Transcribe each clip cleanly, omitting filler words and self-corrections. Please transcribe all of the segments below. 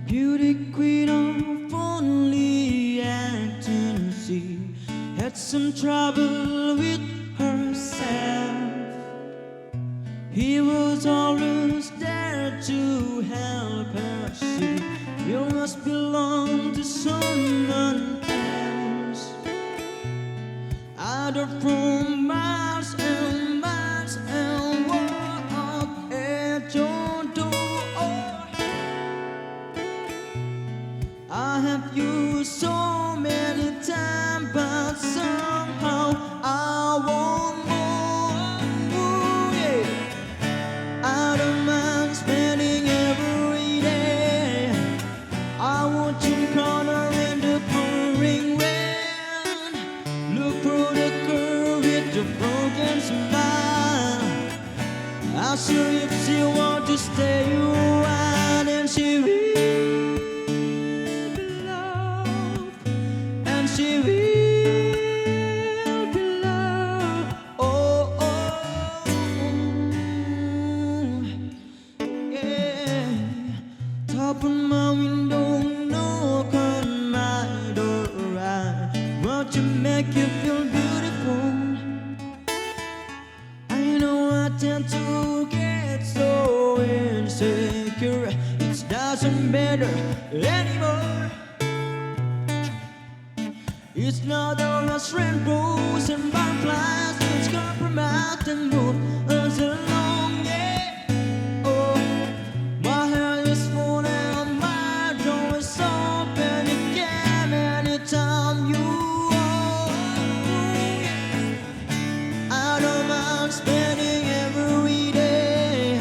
Beauty queen of only Tennessee had some trouble with herself. He was always there to help her see you must belong to someone else. I'd have thrown miles and miles and walk at your door. I have used so many times, but somehow I want more. Ooh, yeah. I don't mind spending every day. I want you corner in the pouring rain. Look through the curve with your broken smile. Ask her if she want to stay a while, and she will. She will be loved. Oh, oh, yeah. Top of my window, knock on my door. I want to make you feel beautiful. I know I tend to get so insecure. It doesn't matter anymore. It's not all us rainbows and butterflies. It's compromised and move us along, yeah. Oh, my hair is full and my door is open again anytime you want. I don't mind spending every day.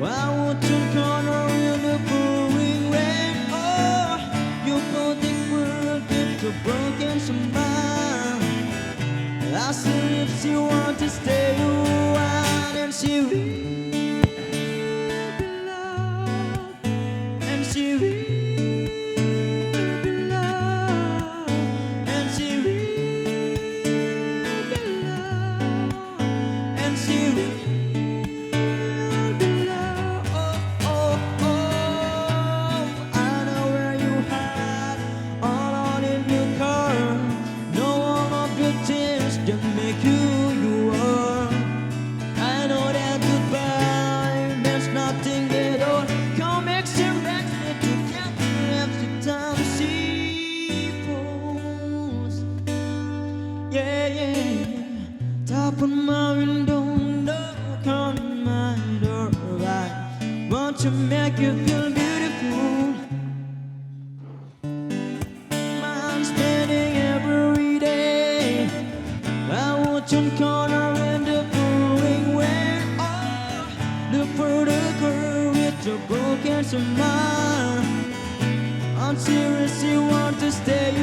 I want to corner in the pouring rain. Oh, you put the world with your broken smile. I said if she wants to stay a while, and she will be loved, and she will be loved, and she will be loved, and she will be loved. Oh, oh, oh, I know where you hide, all on in your car. Know all of the things that make you you are. I know that goodbye means nothing at all. Come expect me to get every time she falls. Yeah, yeah. Top of my window, knock on my door. I want to make you feel beautiful. I'm spending every day. I want you corner in the pouring rain. Oh, look for the girl with your broken smile. I'm serious, you want to stay.